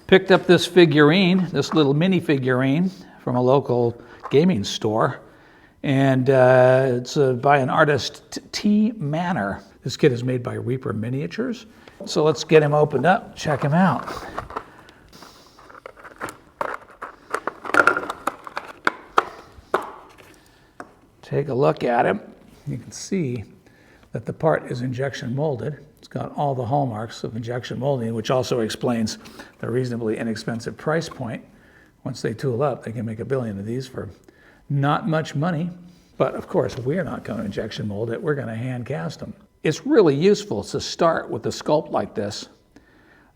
Picked up this figurine, this little mini figurine from a local gaming store. And it's by an artist, Tre Manor. This kit is made by Reaper Miniatures. So let's get him opened up, check him out. Take a look at him. You can see that the part is injection molded. It's got all the hallmarks of injection molding, which also explains the reasonably inexpensive price point. Once they tool up, they can make 1 billion of these for not much money. But of course, we're not going to injection mold it. We're going to hand cast them. It's really useful to start with a sculpt like this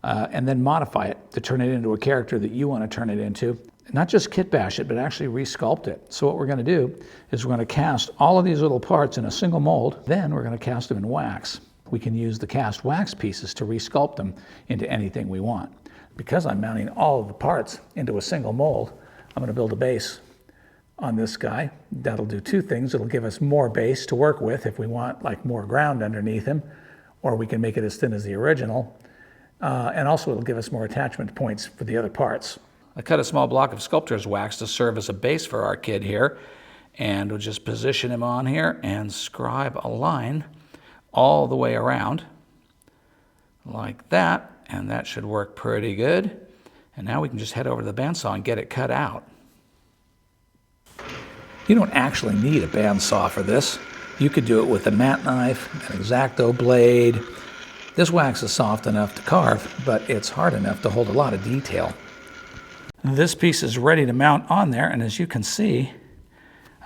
and then modify it to turn it into a character that you want to turn it into. Not just kit bash it, but actually re-sculpt it. So what we're going to do is we're going to cast all of these little parts in a single mold. Then we're going to cast them in wax. We can use the cast wax pieces to re-sculpt them into anything we want. Because I'm mounting all of the parts into a single mold, I'm going to build a base on this guy. That'll do two things. It'll give us more base to work with if we want like more ground underneath him, or we can make it as thin as the original. And also it'll give us more attachment points for the other parts. I cut a small block of sculptor's wax to serve as a base for our kid here, and we'll just position him on here and scribe a line all the way around like that, and that should work pretty good. And now we can just head over to the bandsaw and get it cut out. You don't actually need a bandsaw for this. You could do it with a mat knife, an X-Acto blade. This wax is soft enough to carve, but it's hard enough to hold a lot of detail. This piece is ready to mount on there, and as you can see,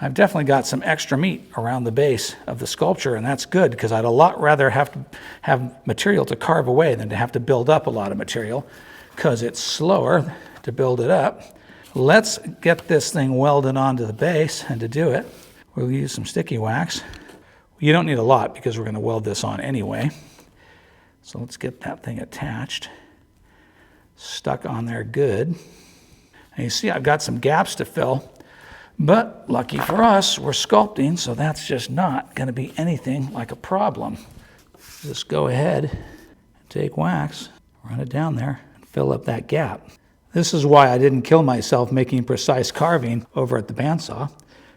I've definitely got some extra meat around the base of the sculpture, and that's good because I'd a lot rather have to have material to carve away than to have to build up a lot of material because it's slower to build it up. Let's get this thing welded onto the base, and to do it, we'll use some sticky wax. You don't need a lot because we're going to weld this on anyway. So let's get that thing attached, stuck on there good. And you see I've got some gaps to fill, but lucky for us, we're sculpting, so that's just not going to be anything like a problem. Just go ahead and take wax, run it down there, and fill up that gap. This is why I didn't kill myself making precise carving over at the bandsaw,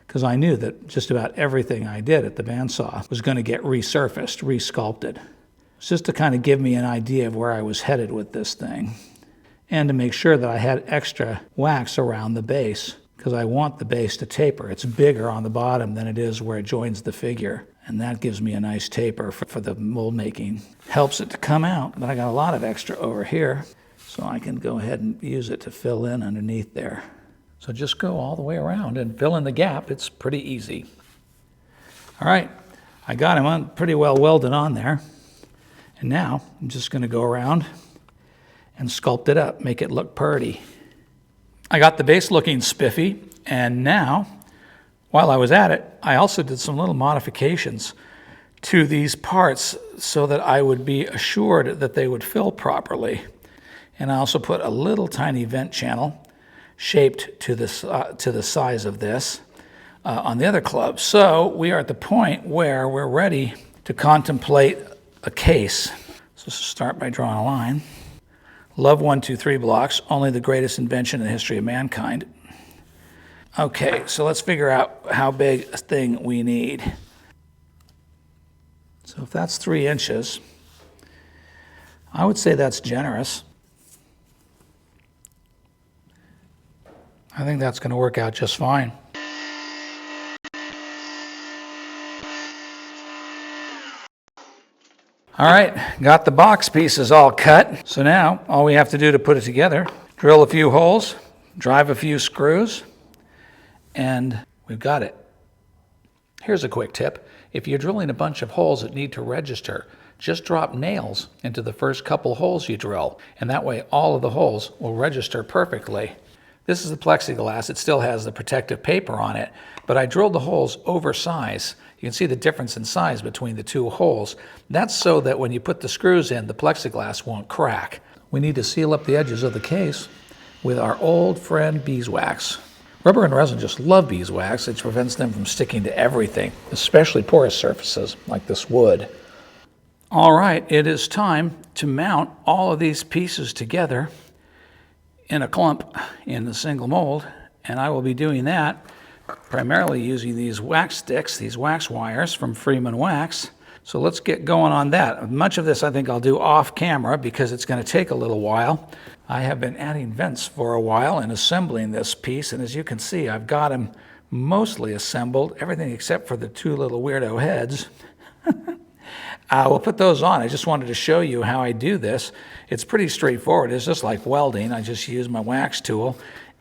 because I knew that just about everything I did at the bandsaw was going to get resurfaced, resculpted. It's just to kind of give me an idea of where I was headed with this thing, and to make sure that I had extra wax around the base, because I want the base to taper. It's bigger on the bottom than it is where it joins the figure, and that gives me a nice taper for the mold making. Helps it to come out, but I got a lot of extra over here, so I can go ahead and use it to fill in underneath there. So just go all the way around and fill in the gap. It's pretty easy. All right, I got him on pretty well welded on there, and now I'm just going to go around and sculpt it up, make it look pretty. I got the base looking spiffy, and now, while I was at it, I also did some little modifications to these parts so that I would be assured that they would fill properly. And I also put a little tiny vent channel shaped to the size of this on the other club. So we are at the point where we're ready to contemplate a case. So let's start by drawing a line. Love 1, 2, 3 blocks, only the greatest invention in the history of mankind. Okay, so let's figure out how big a thing we need. So if that's 3 inches, I would say that's generous. I think that's going to work out just fine. All right, got the box pieces all cut. So now all we have to do to put it together, drill a few holes, drive a few screws, and we've got it. Here's a quick tip. If you're drilling a bunch of holes that need to register, just drop nails into the first couple holes you drill, and that way all of the holes will register perfectly. This is the plexiglass. It still has the protective paper on it, but I drilled the holes oversize. You can see the difference in size between the 2 holes. That's so that when you put the screws in, the plexiglass won't crack. We need to seal up the edges of the case with our old friend beeswax. Rubber and resin just love beeswax. It prevents them from sticking to everything, especially porous surfaces like this wood. All right, it is time to mount all of these pieces together in a clump in the single mold, and I will be doing that primarily using these wax sticks, these wax wires from Freeman Wax. So let's get going on that. Much of this I think I'll do off camera because it's going to take a little while. I have been adding vents for a while and assembling this piece, and as you can see, I've got them mostly assembled, everything except for the two little weirdo heads. We'll put those on. I just wanted to show you how I do this. It's pretty straightforward. It's just like welding. I just use my wax tool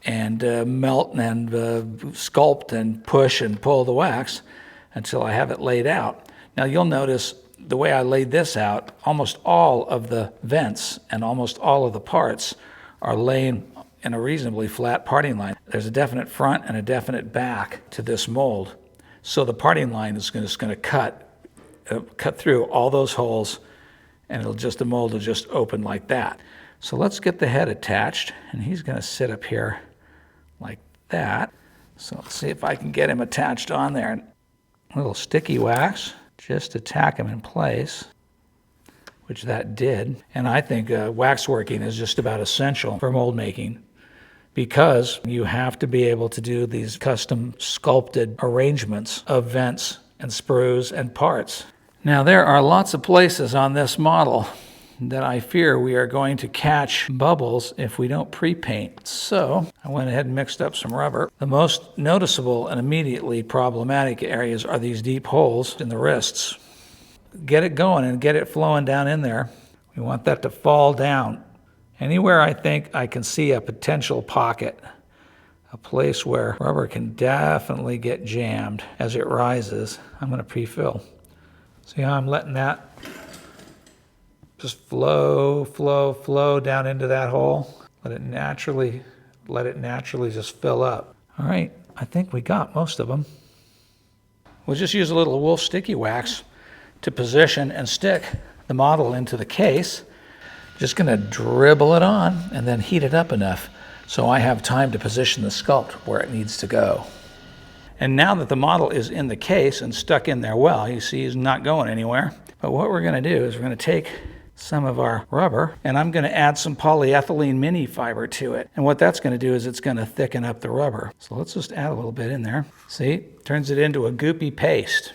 and melt and sculpt and push and pull the wax until I have it laid out. Now you'll notice the way I laid this out, almost all of the vents and almost all of the parts are laying in a reasonably flat parting line. There's a definite front and a definite back to this mold. So the parting line is just going to cut through all those holes, and the mold will just open like that. So let's get the head attached, and he's going to sit up here like that. So let's see if I can get him attached on there. A little sticky wax, just to tack him in place, which that did. And I think wax working is just about essential for mold making, because you have to be able to do these custom sculpted arrangements of vents and sprues and parts. Now there are lots of places on this model that I fear we are going to catch bubbles if we don't pre-paint. So I went ahead and mixed up some rubber. The most noticeable and immediately problematic areas are these deep holes in the wrists. Get it going and get it flowing down in there. We want that to fall down. Anywhere I think I can see a potential pocket, a place where rubber can definitely get jammed as it rises, I'm going to pre-fill. See how I'm letting that just flow down into that hole? Let it naturally just fill up. All right, I think we got most of them. We'll just use a little wolf sticky wax to position and stick the model into the case. Just gonna dribble it on and then heat it up enough so I have time to position the sculpt where it needs to go. And now that the model is in the case and stuck in there well, you see he's not going anywhere. But what we're gonna do is we're gonna take some of our rubber and I'm gonna add some polyethylene mini fiber to it. And what that's gonna do is it's gonna thicken up the rubber. So let's just add a little bit in there. See, turns it into a goopy paste.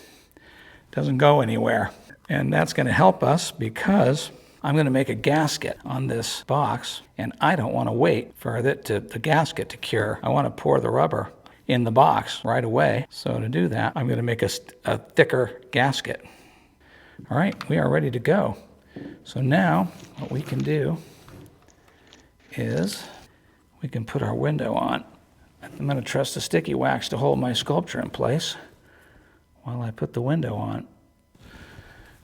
Doesn't go anywhere. And that's gonna help us because I'm going to make a gasket on this box, and I don't want to wait for the gasket to cure. I want to pour the rubber in the box right away. So to do that, I'm going to make a thicker gasket. All right, we are ready to go. So now what we can do is we can put our window on. I'm going to trust the sticky wax to hold my sculpture in place while I put the window on.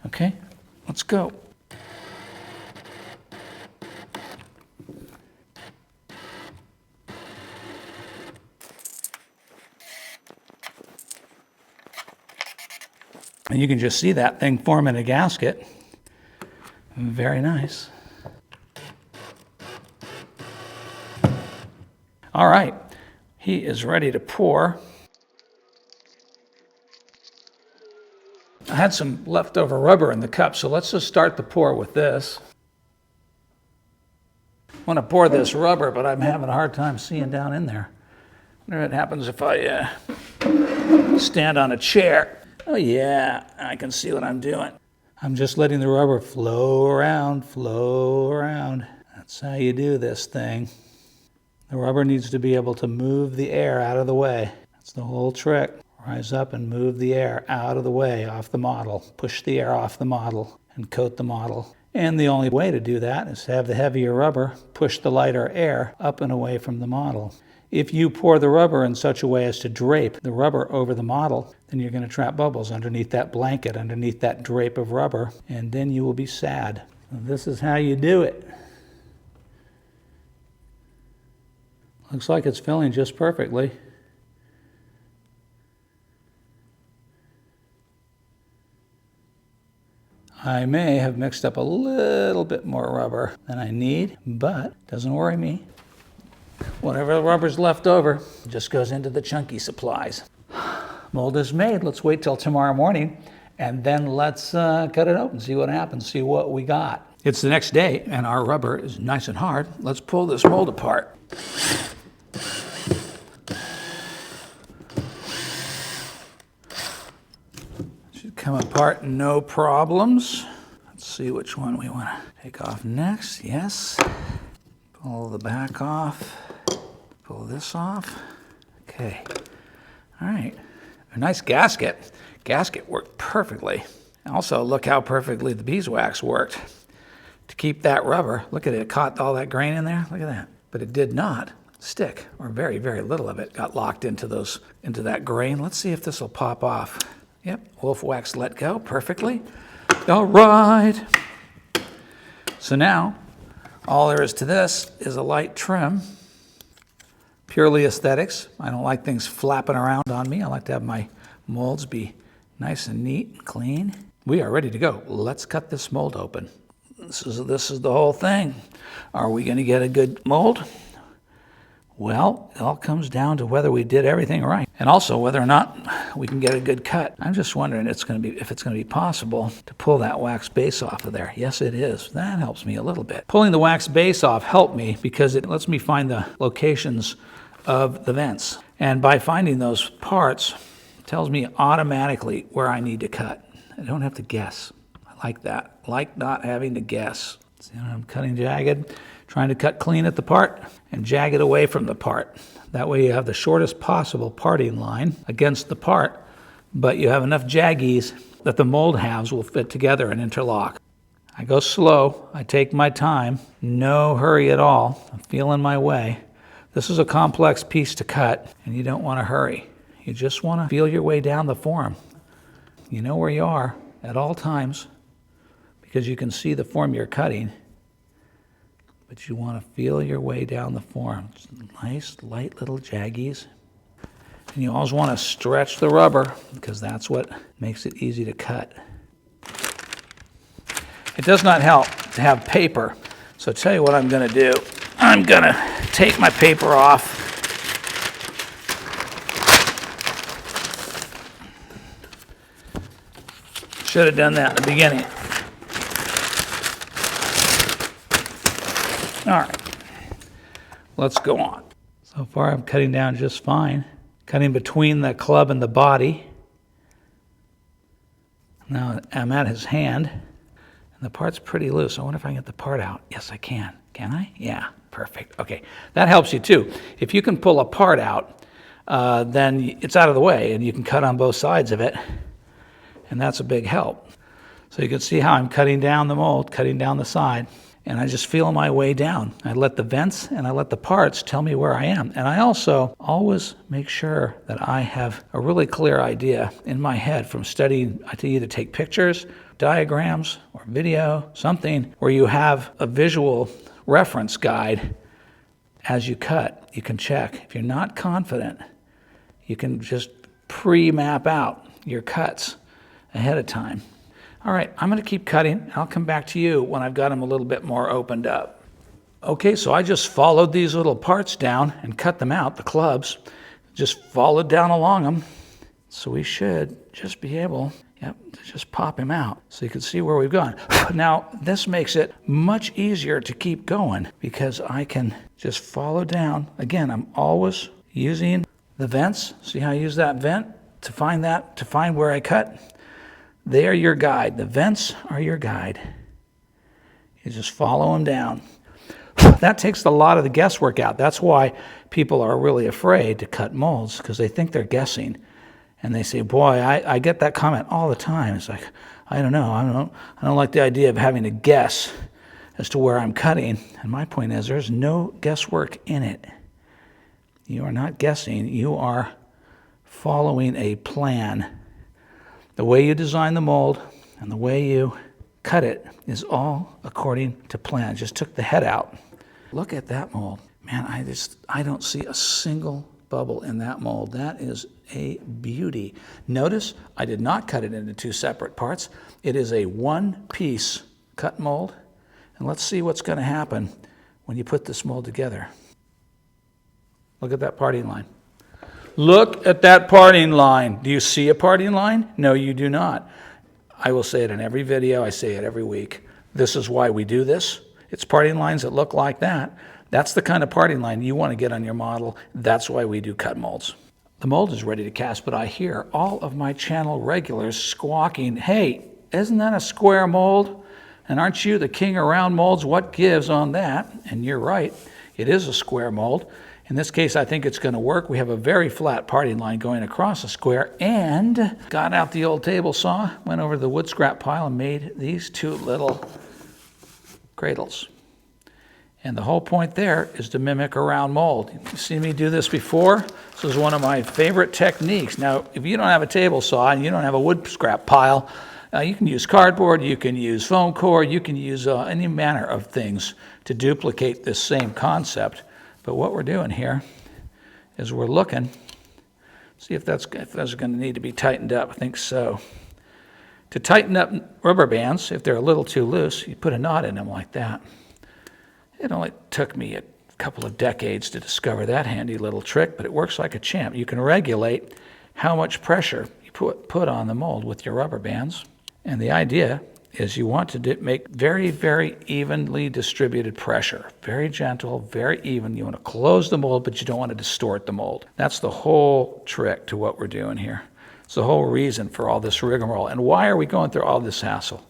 Okay, let's go. And you can just see that thing forming a gasket. Very nice. All right, he is ready to pour. I had some leftover rubber in the cup, so let's just start the pour with this. I want to pour this rubber, but I'm having a hard time seeing down in there. I wonder what happens if I stand on a chair. Oh yeah, I can see what I'm doing. I'm just letting the rubber flow around, flow around. That's how you do this thing. The rubber needs to be able to move the air out of the way. That's the whole trick. Rise up and move the air out of the way off the model. Push the air off the model and coat the model. And the only way to do that is to have the heavier rubber push the lighter air up and away from the model. If you pour the rubber in such a way as to drape the rubber over the model, then you're going to trap bubbles underneath that blanket, underneath that drape of rubber, and then you will be sad. So this is how you do it. Looks like it's filling just perfectly. I may have mixed up a little bit more rubber than I need, but doesn't worry me. Whatever the rubber's left over just goes into the chunky supplies. Mold is made. Let's wait till tomorrow morning and then let's cut it open, see what happens, see what we got. It's the next day and our rubber is nice and hard. Let's pull this mold apart. Should come apart no problems. Let's see which one we want to take off next. Yes. Pull the back off. Pull this off. Okay. All right. A nice gasket. Gasket worked perfectly. Also, look how perfectly the beeswax worked. To keep that rubber, look at it, it caught all that grain in there. Look at that. But it did not stick, or very, very little of it got locked into that grain. Let's see if this will pop off. Yep, wolf wax let go perfectly. All right. So now, all there is to this is a light trim. Purely aesthetics. I don't like things flapping around on me. I like to have my molds be nice and neat and clean. We are ready to go. Let's cut this mold open. This is the whole thing. Are we going to get a good mold? Well, it all comes down to whether we did everything right, and also whether or not we can get a good cut. I'm just wondering if it's going to be possible to pull that wax base off of there. Yes, it is. That helps me a little bit. Pulling the wax base off helped me because it lets me find the locations of the vents, and by finding those parts, it tells me automatically where I need to cut. I don't have to guess. I like that. I like not having to guess. See how I'm cutting jagged? Trying to cut clean at the part and jagged away from the part. That way you have the shortest possible parting line against the part, but you have enough jaggies that the mold halves will fit together and interlock. I go slow. I take my time. No hurry at all. I'm feeling my way. This is a complex piece to cut, and you don't want to hurry. You just want to feel your way down the form. You know where you are at all times because you can see the form you're cutting, but you want to feel your way down the form. It's nice, light little jaggies. And you always want to stretch the rubber because that's what makes it easy to cut. It does not help to have paper, so I'll tell you what I'm going to do. I'm going to take my paper off. Should have done that in the beginning. All right, let's go on. So far I'm cutting down just fine. Cutting between the club and the body. Now I'm at his hand, and the part's pretty loose. I wonder if I can get the part out. Yes, I can. Can I? Yeah, perfect. Okay, that helps you too. If you can pull a part out, then it's out of the way, and you can cut on both sides of it, and that's a big help. So you can see how I'm cutting down the mold, cutting down the side, and I just feel my way down. I let the vents and I let the parts tell me where I am. And I also always make sure that I have a really clear idea in my head from studying. I either take pictures, diagrams, or video, something where you have a visual reference guide as you cut. You can check. If you're not confident, you can just pre-map out your cuts ahead of time. All right, I'm going to keep cutting. I'll come back to you when I've got them a little bit more opened up. Okay, so I just followed these little parts down and cut them out, the clubs. Just followed down along them. So we should just be able, to just pop him out so you can see where we've gone. Now, this makes it much easier to keep going because I can just follow down. Again, I'm always using the vents. See how I use that vent to find where I cut? They are your guide. The vents are your guide. You just follow them down. That takes a lot of the guesswork out. That's why people are really afraid to cut molds because they think they're guessing. And they say, boy, I get that comment all the time. It's like, I don't know. I don't like the idea of having to guess as to where I'm cutting. And my point is there's no guesswork in it. You are not guessing. You are following a plan. The way you design the mold and the way you cut it is all according to plan. Just took the head out. Look at that mold. Man, I don't see a single bubble in that mold. That is a beauty. Notice I did not cut it into two separate parts. It is a one-piece cut mold. And let's see what's going to happen when you put this mold together. Look at that parting line. Look at that parting line. Do you see a parting line? No, you do not. I will say it in every video. I say it every week. This is why we do this. It's parting lines that look like that. That's the kind of parting line you want to get on your model. That's why we do cut molds. The mold is ready to cast, but I hear all of my channel regulars squawking, hey, isn't that a square mold? And aren't you the king of round molds? What gives on that? And you're right, it is a square mold. In this case, I think it's going to work. We have a very flat parting line going across a square, and got out the old table saw, went over to the wood scrap pile and made these two little cradles. And the whole point there is to mimic a round mold. You've seen me do this before. This is one of my favorite techniques. Now, if you don't have a table saw and you don't have a wood scrap pile, you can use cardboard, you can use foam core, you can use any manner of things to duplicate this same concept. But what we're doing here is we're looking, see if that's going to need to be tightened up. I think so. To tighten up rubber bands, if they're a little too loose, you put a knot in them like that. It only took me a couple of decades to discover that handy little trick, but it works like a champ. You can regulate how much pressure you put on the mold with your rubber bands. And the idea is you want to make very, very evenly distributed pressure. Very gentle, very even. You want to close the mold, but you don't want to distort the mold. That's the whole trick to what we're doing here. It's the whole reason for all this rigmarole. And why are we going through all this hassle?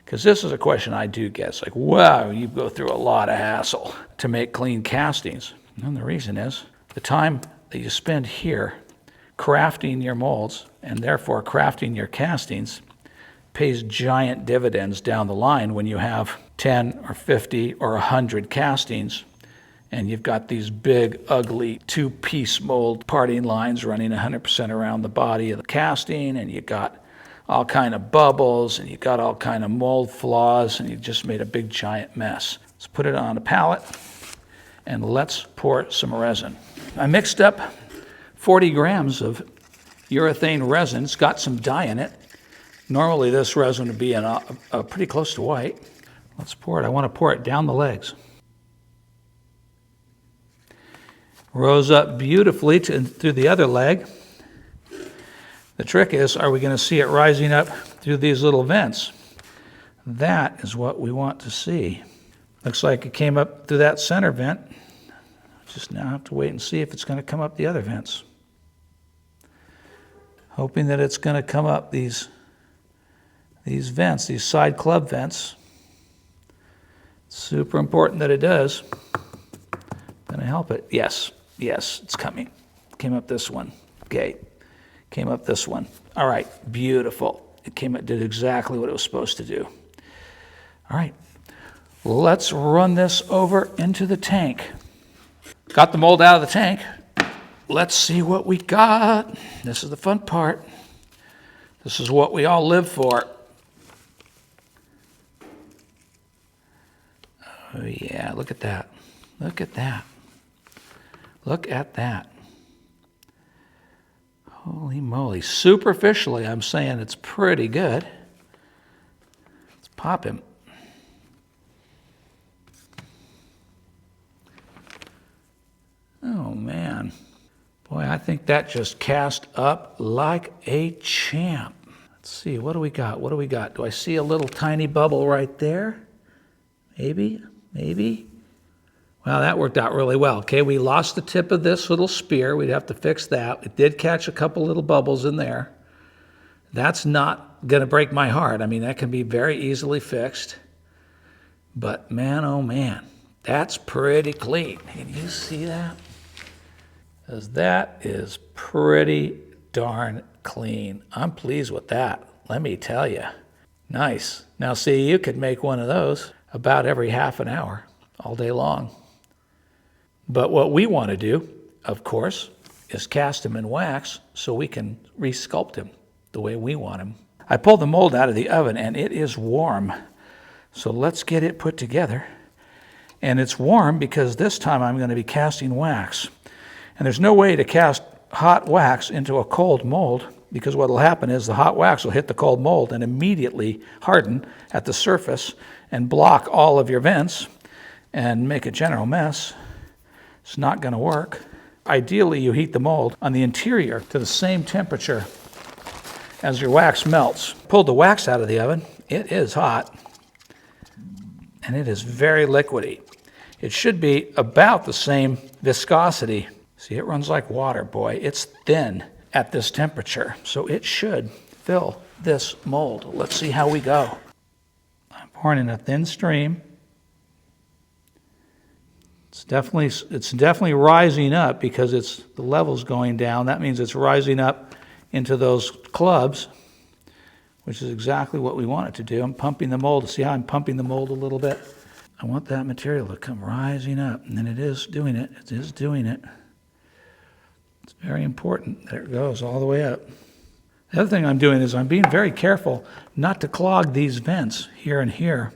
Because this is a question I do get. It's like, wow, you go through a lot of hassle to make clean castings. And the reason is the time that you spend here crafting your molds and therefore crafting your castings pays giant dividends down the line when you have 10 or 50 or 100 castings and you've got these big, ugly two-piece mold parting lines running 100% around the body of the casting, and you got all kind of bubbles, and you got all kind of mold flaws, and you just made a big giant mess. Let's put it on a pallet, and let's pour some resin. I mixed up 40 grams of urethane resin. It's got some dye in it. Normally this resin would be pretty close to white. Let's pour it. I want to pour it down the legs. Rose up beautifully through the other leg. The trick is, are we going to see it rising up through these little vents? That is what we want to see. Looks like it came up through that center vent. Just now have to wait and see if it's going to come up the other vents. Hoping that it's going to come up these vents, these side club vents. Super important that it does. Going to help it. Yes, it's coming. Came up this one. Okay. Came up this one. All right, beautiful. It did exactly what it was supposed to do. All right, let's run this over into the tank. Got the mold out of the tank. Let's see what we got. This is the fun part. This is what we all live for. Oh yeah, look at that. Look at that. Look at that. Holy moly. Superficially, I'm saying it's pretty good. Let's pop him. Oh, man. Boy, I think that just cast up like a champ. Let's see, what do we got? What do we got? Do I see a little tiny bubble right there? Maybe. Well, that worked out really well. Okay, we lost the tip of this little spear. We'd have to fix that. It did catch a couple little bubbles in there. That's not going to break my heart. I mean, that can be very easily fixed. But man, oh man, that's pretty clean. Can you see that? Because that is pretty darn clean. I'm pleased with that, let me tell you. Nice. Now see, you could make one of those about every half an hour, all day long. But what we want to do, of course, is cast him in wax so we can re-sculpt him the way we want him. I pulled the mold out of the oven and it is warm. So let's get it put together. And it's warm because this time I'm going to be casting wax. And there's no way to cast hot wax into a cold mold, because what will happen is the hot wax will hit the cold mold and immediately harden at the surface and block all of your vents and make a general mess. It's not going to work. Ideally, you heat the mold on the interior to the same temperature as your wax melts. Pulled the wax out of the oven. It is hot. and it is very liquidy. It should be about the same viscosity. See, it runs like water, boy. It's thin at this temperature, so it should fill this mold. Let's see how we go. I'm pouring in a thin stream. It's definitely rising up because the level's going down. That means it's rising up into those clubs, which is exactly what we want it to do. I'm pumping the mold. See how I'm pumping the mold a little bit? I want that material to come rising up, and it is doing it. It is doing it. It's very important. There it goes all the way up. The other thing I'm doing is I'm being very careful not to clog these vents here and here.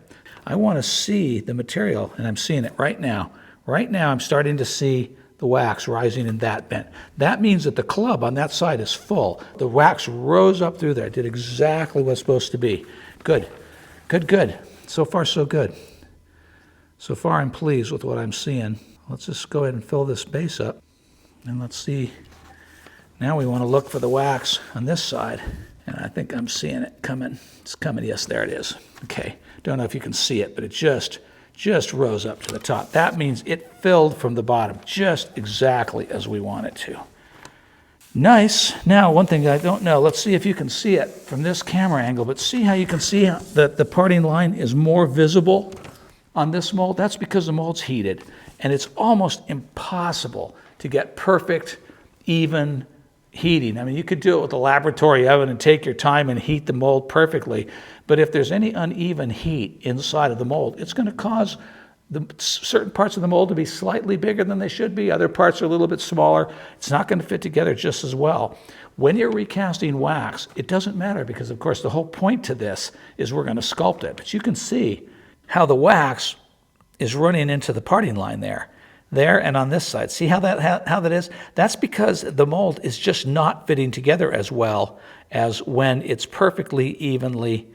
I want to see the material, and I'm seeing it right now. Right now I'm starting to see the wax rising in that vent. That means that the club on that side is full. The wax rose up through there. It did exactly what's supposed to be. Good, good, good. So far, so good. So far, I'm pleased with what I'm seeing. Let's just go ahead and fill this base up. And let's see. Now we want to look for the wax on this side. And I think I'm seeing it coming. It's coming. Yes, there it is. Okay. Don't know if you can see it, but it just rose up to the top. That means it filled from the bottom just exactly as we want it to. Nice. Now, one thing I don't know, let's see if you can see it from this camera angle, but see how you can see that the parting line is more visible on this mold? That's because the mold's heated, and it's almost impossible to get perfect, even heating. I mean, you could do it with a laboratory oven and take your time and heat the mold perfectly, but if there's any uneven heat inside of the mold, it's going to cause certain parts of the mold to be slightly bigger than they should be. Other parts are a little bit smaller. It's not going to fit together just as well. When you're recasting wax, it doesn't matter because, of course, the whole point to this is we're going to sculpt it. But you can see how the wax is running into the parting line there and on this side. See how that is? That's because the mold is just not fitting together as well as when it's perfectly evenly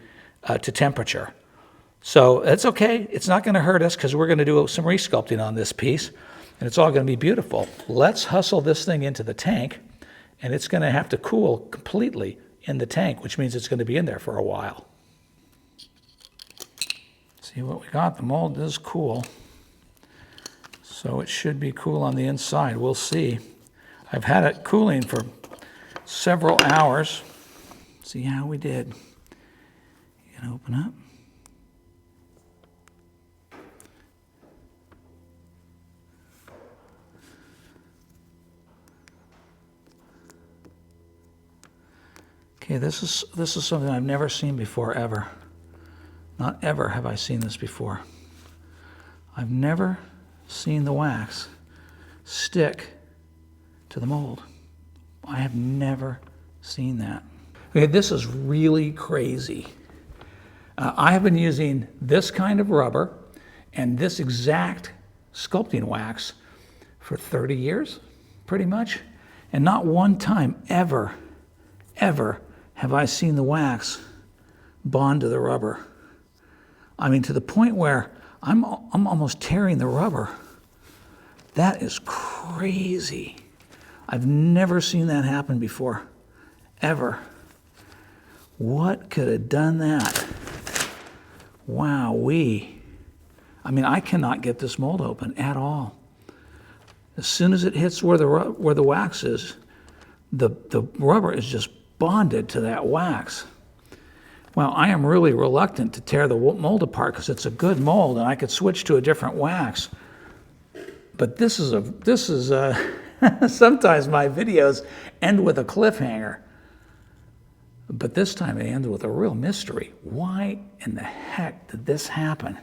to temperature. So it's okay. It's not going to hurt us because we're going to do some resculpting on this piece, and it's all going to be beautiful. Let's hustle this thing into the tank, and it's going to have to cool completely in the tank, which means it's going to be in there for a while. See what we got? The mold is cool, so it should be cool on the inside. We'll see. I've had it cooling for several hours. See how we did. You can open up. Okay, this is something I've never seen before, ever. Not ever have I seen this before. I've never seen the wax stick to the mold. I have never seen that. Okay, this is really crazy. I have been using this kind of rubber and this exact sculpting wax for 30 years, pretty much. And not one time ever have I seen the wax bond to the rubber. I mean, to the point where I'm almost tearing the rubber. That is crazy. I've never seen that happen before, ever. What could have done that? Wowee. I mean, I cannot get this mold open at all. As soon as it hits where the wax is, the rubber is just bonded to that wax. Well, I am really reluctant to tear the mold apart because it's a good mold and I could switch to a different wax. But this is sometimes my videos end with a cliffhanger. But this time it ended with a real mystery. Why in the heck did this happen?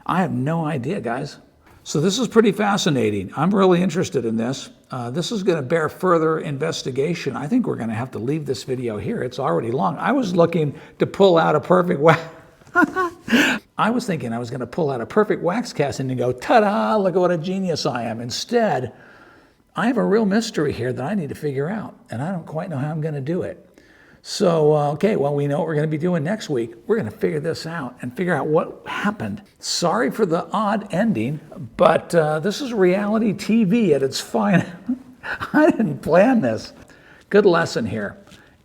I have no idea, guys. So this is pretty fascinating. I'm really interested in this. This is going to bear further investigation. I think we're going to have to leave this video here. It's already long. I was looking to pull out a perfect wax. I was thinking I was going to pull out a perfect wax casting and go, ta-da, look at what a genius I am. Instead, I have a real mystery here that I need to figure out, and I don't quite know how I'm going to do it. So, okay, well, we know what we're going to be doing next week. We're going to figure this out and figure out what happened. Sorry for the odd ending, but this is reality TV at its finest. I didn't plan this. Good lesson here.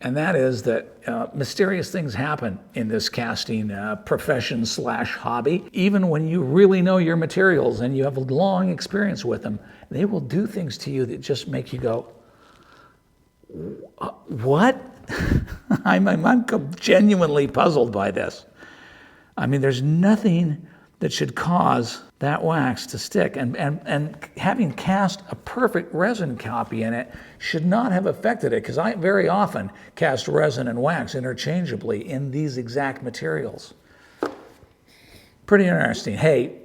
And that is that mysterious things happen in this casting profession / hobby. Even when you really know your materials and you have a long experience with them, they will do things to you that just make you go, what? I'm genuinely puzzled by this. I mean, there's nothing that should cause that wax to stick. And having cast a perfect resin copy in it should not have affected it, because I very often cast resin and wax interchangeably in these exact materials. Pretty interesting. Hey,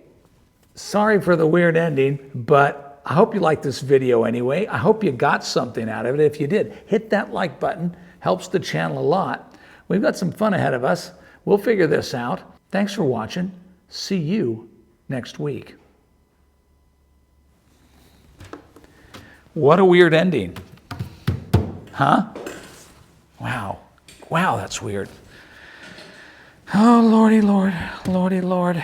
sorry for the weird ending, but I hope you liked this video anyway. I hope you got something out of it. If you did, hit that like button. Helps the channel a lot. We've got some fun ahead of us. We'll figure this out. Thanks for watching. See you next week. What a weird ending. Huh? Wow. Wow, that's weird. Oh, Lordy Lord, Lordy Lord.